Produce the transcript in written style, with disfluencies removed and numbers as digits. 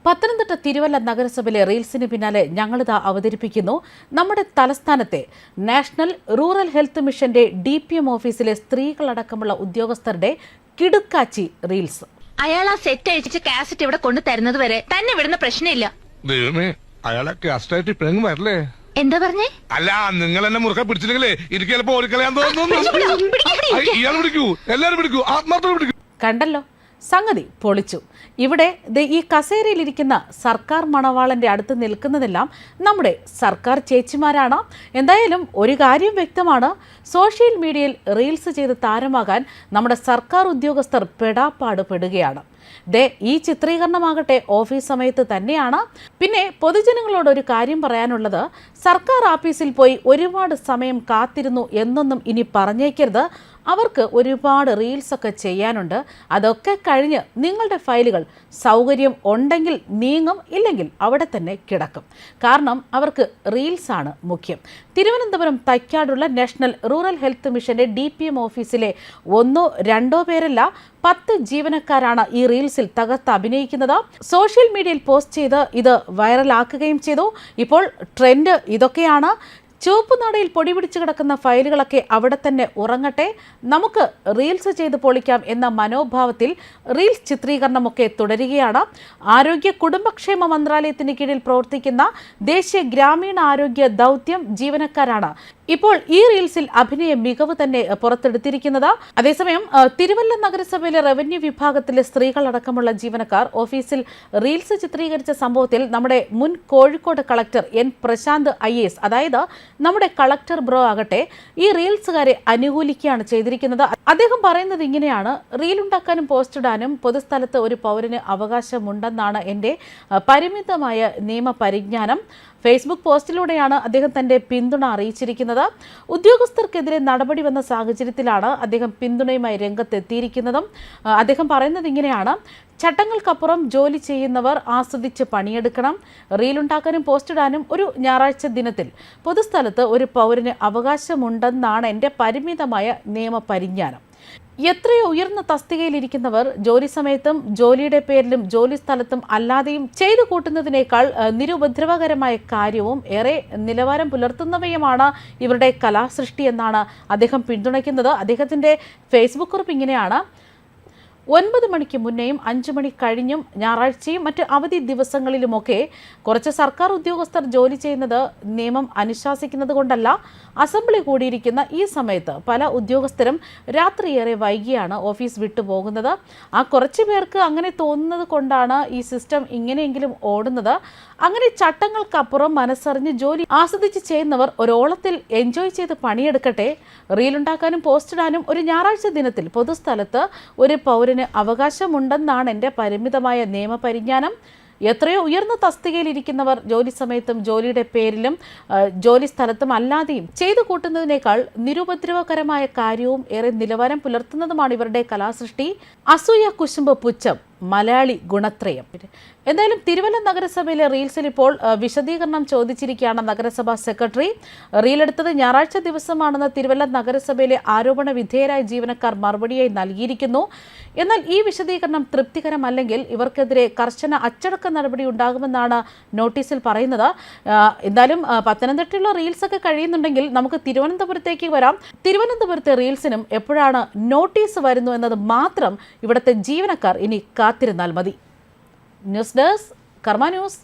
പത്തനംതിട്ട തിരുവല്ല നഗരസഭയിലെ റീൽസിന് പിന്നാലെ ഞങ്ങളിതാ അവതരിപ്പിക്കുന്നു നമ്മുടെ തലസ്ഥാനത്തെ നാഷണൽ റൂറൽ ഹെൽത്ത് മിഷന്റെ DPM ഓഫീസിലെ സ്ത്രീകളടക്കമുള്ള ഉദ്യോഗസ്ഥരുടെ കിടുക്കാച്ചി റീൽസ്. അയാൾ ആ സെറ്റ് അഴിച്ച് കാസറ്റ് ഇവിടെ കൊണ്ടു തരുന്നത് വരെ തന്നെ വിടുന്ന പ്രശ്നമില്ല. എന്താ പറഞ്ഞേ? അല്ല, നിങ്ങൾ എന്നെ മുറുക്കെ പിടിച്ചില്ലെങ്കിലേ എനിക്ക് ചിലപ്പോ ഓടിക്കളയാൻ തോന്നുന്നു. ഇയാൾ പിടിക്കൂ, എല്ലാരും പിടിക്കൂ, ആത്മാർത്ഥം പിടിക്കൂ. കണ്ടല്ലോ, സംഗതി പൊളിച്ചു. ഇവിടെ ഈ കസേരയിലിരിക്കുന്ന സർക്കാർ മണവാളന്റെ അടുത്ത് നിൽക്കുന്നതെല്ലാം നമ്മുടെ സർക്കാർ ചേച്ചിമാരാണ്. എന്തായാലും ഒരു കാര്യം വ്യക്തമാണ്, സോഷ്യൽ മീഡിയയിൽ റീൽസ് ചെയ്ത് താരമാകാൻ നമ്മുടെ സർക്കാർ ഉദ്യോഗസ്ഥർ പെടാപ്പാട് പെടുകയാണ്. ഈ ചിത്രീകരണമാകട്ടെ ഓഫീസ് സമയത്ത് തന്നെയാണ്. പിന്നെ പൊതുജനങ്ങളോട് ഒരു കാര്യം പറയാനുള്ളത്, സർക്കാർ ഓഫീസിൽ പോയി ഒരുപാട് സമയം കാത്തിരുന്നു എന്നൊന്നും ഇനി പറഞ്ഞേക്കരുത്. അവർക്ക് ഒരുപാട് റീൽസൊക്കെ ചെയ്യാനുണ്ട്. അതൊക്കെ കഴിഞ്ഞ് നിങ്ങളുടെ ഫയലുകൾ സൗകര്യം ഉണ്ടെങ്കിൽ നീങ്ങും, ഇല്ലെങ്കിൽ അവിടെ തന്നെ കിടക്കും. കാരണം അവർക്ക് റീൽസാണ് മുഖ്യം. തിരുവനന്തപുരം തൈക്കാടുള്ള നാഷണൽ റൂറൽ ഹെൽത്ത് മിഷന്റെ DPM ഓഫീസിലെ 1-2 പേരല്ല 10 ജീവനക്കാരാണ് ഈ റീൽസിൽ തകർത്ത് അഭിനയിക്കുന്നത്. സോഷ്യൽ മീഡിയയിൽ പോസ്റ്റ് ചെയ്ത് ഇത് വൈറലാക്കുകയും ചെയ്തു. ഇപ്പോൾ ട്രെൻഡ് ഇതൊക്കെയാണ്. ചുവപ്പ് നാടയിൽ പൊടി പിടിച്ചു കിടക്കുന്ന ഫയലുകളൊക്കെ അവിടെ തന്നെ ഉറങ്ങട്ടെ, നമുക്ക് റീൽസ് ചെയ്ത് പൊളിക്കാം എന്ന മനോഭാവത്തിൽ റീൽസ് ചിത്രീകരണമൊക്കെ തുടരുകയാണ്. ആരോഗ്യ കുടുംബക്ഷേമ മന്ത്രാലയത്തിന് കീഴിൽ പ്രവർത്തിക്കുന്ന ദേശീയ ഗ്രാമീണ ആരോഗ്യ ദൗത്യം ജീവനക്കാരാണ് ഇപ്പോൾ ഈ റീൽസിൽ അഭിനയ മികവ് തന്നെ പുറത്തെടുത്തിരിക്കുന്നത്. അതേസമയം തിരുവല്ല നഗരസഭയിലെ റവന്യൂ വിഭാഗത്തിലെ സ്ത്രീകളടക്കമുള്ള ജീവനക്കാർ ഓഫീസിൽ റീൽസ് ചിത്രീകരിച്ച സംഭവത്തിൽ നമ്മുടെ മുൻ Kozhikode collector N. Prashanth IAS, അതായത് നമ്മുടെ കളക്ടർ ബ്രോ ആകട്ടെ, ഈ റീൽസുകാരെ അനുകൂലിക്കുകയാണ് ചെയ്തിരിക്കുന്നത്. അദ്ദേഹം പറയുന്നത് ഇങ്ങനെയാണ്: റീലുണ്ടാക്കാനും പോസ്റ്റ് ഇടാനും പൊതുസ്ഥലത്ത് ഒരു പൗരന് അവകാശമുണ്ടെന്നാണ് എൻ്റെ പരിമിതമായ നിയമപരിജ്ഞാനം. ഫേസ്ബുക്ക് പോസ്റ്റിലൂടെയാണ് അദ്ദേഹം തന്റെ പിന്തുണ അറിയിച്ചിരിക്കുന്നത്. ഉദ്യോഗസ്ഥർക്കെതിരെ നടപടി വന്ന സാഹചര്യത്തിലാണ് അദ്ദേഹം പിന്തുണയുമായി രംഗത്തെത്തിയിരിക്കുന്നതും. അദ്ദേഹം പറയുന്നത് ഇങ്ങനെയാണ്: ചട്ടങ്ങൾക്കപ്പുറം ജോലി ചെയ്യുന്നവർ ആസ്വദിച്ച് പണിയെടുക്കണം. റീലുണ്ടാക്കാനും പോസ്റ്റ് ഇടാനും ഒരു ഞായറാഴ്ച ദിനത്തിൽ പൊതുസ്ഥലത്ത് ഒരു പൗരന് അവകാശമുണ്ടെന്നാണ് എൻ്റെ പരിമിതമായ നിയമപരിജ്ഞാനം. എത്രയോ ഉയർന്ന തസ്തികയിലിരിക്കുന്നവർ ജോലി സമയത്തും ജോലിയുടെ പേരിലും ജോലി സ്ഥലത്തും അല്ലാതെയും ചെയ്തു കൂട്ടുന്നതിനേക്കാൾ നിരുപദ്രവകരമായ കാര്യവും ഏറെ നിലവാരം പുലർത്തുന്നവയുമാണ് ഇവരുടെ കലാസൃഷ്ടി എന്നാണ് അദ്ദേഹം പിന്തുണയ്ക്കുന്നത്. അദ്ദേഹത്തിൻ്റെ ഫേസ്ബുക്ക് കുറിപ്പ് ഇങ്ങനെയാണ്: 9 മണിക്ക് മുന്നേയും 5 മണി കഴിഞ്ഞും ഞായറാഴ്ചയും മറ്റ് അവധി ദിവസങ്ങളിലുമൊക്കെ കുറച്ച് സർക്കാർ ഉദ്യോഗസ്ഥർ ജോലി ചെയ്യുന്നത് നിയമം അനുശാസിക്കുന്നത് കൊണ്ടല്ല. അസംബ്ലി കൂടിയിരിക്കുന്ന ഈ സമയത്ത് പല ഉദ്യോഗസ്ഥരും രാത്രിയേറെ വൈകിയാണ് ഓഫീസ് വിട്ടുപോകുന്നത്. ആ കുറച്ച് പേർക്ക് അങ്ങനെ തോന്നുന്നത് കൊണ്ടാണ് ഈ സിസ്റ്റം ഇങ്ങനെയെങ്കിലും ഓടുന്നത്. അങ്ങനെ ചട്ടങ്ങൾക്കപ്പുറം മനസ്സറിഞ്ഞ് ജോലി ആസ്വദിച്ച് ചെയ്യുന്നവർ ഒരോളത്തിൽ എൻജോയ് ചെയ്ത് പണിയെടുക്കട്ടെ. റീലുണ്ടാക്കാനും പോസ്റ്റ് ഇടാനും ഒരു ഞായറാഴ്ച ദിനത്തിൽ പൊതുസ്ഥലത്ത് ഒരു പൗരന് അവകാശമുണ്ടെന്നാണ് എൻ്റെ പരിമിതമായ നിയമപരിജ്ഞാനം. എത്രയോ ഉയർന്ന തസ്തികയിലിരിക്കുന്നവർ ജോലി സമയത്തും ജോലിയുടെ പേരിലും ജോലി സ്ഥലത്തും അല്ലാതെയും ചെയ്തു കൂട്ടുന്നതിനേക്കാൾ നിരുപദ്രവകരമായ കാര്യവും ഏറെ നിലവാരം പുലർത്തുന്നതുമാണ് ഇവരുടെ കലാസൃഷ്ടി. അസൂയ, കുശുമ്പ്, പുച്ഛം, മലയാളി ഗുണത്രയം. എന്തായാലും തിരുവല്ല നഗരസഭയിലെ റീൽസിൽ ഇപ്പോൾ വിശദീകരണം ചോദിച്ചിരിക്കുകയാണ് നഗരസഭാ സെക്രട്ടറി. റീലെടുത്തത് ഞായറാഴ്ച ദിവസമാണെന്ന് തിരുവല്ല നഗരസഭയിലെ ആരോപണ വിധേയരായ ജീവനക്കാർ മറുപടിയായി നൽകിയിരിക്കുന്നു. എന്നാൽ ഈ വിശദീകരണം തൃപ്തികരമല്ലെങ്കിൽ ഇവർക്കെതിരെ കർശന അച്ചടക്ക നടപടി ഉണ്ടാകുമെന്നാണ് നോട്ടീസിൽ പറയുന്നത്. എന്തായാലും പത്തനംതിട്ടയുള്ള റീൽസൊക്കെ കഴിയുന്നുണ്ടെങ്കിൽ നമുക്ക് തിരുവനന്തപുരത്തേക്ക് വരാം. തിരുവനന്തപുരത്തെ റീൽസിനും എപ്പോഴാണ് നോട്ടീസ് വരുന്നു എന്നത് മാത്രം ഇവിടുത്തെ ജീവനക്കാർ ഇനി കാത്തിരുന്നാൽ മതി. ന്യൂസ് ഡെസ്ക്, കർമ്മ ന്യൂസ്.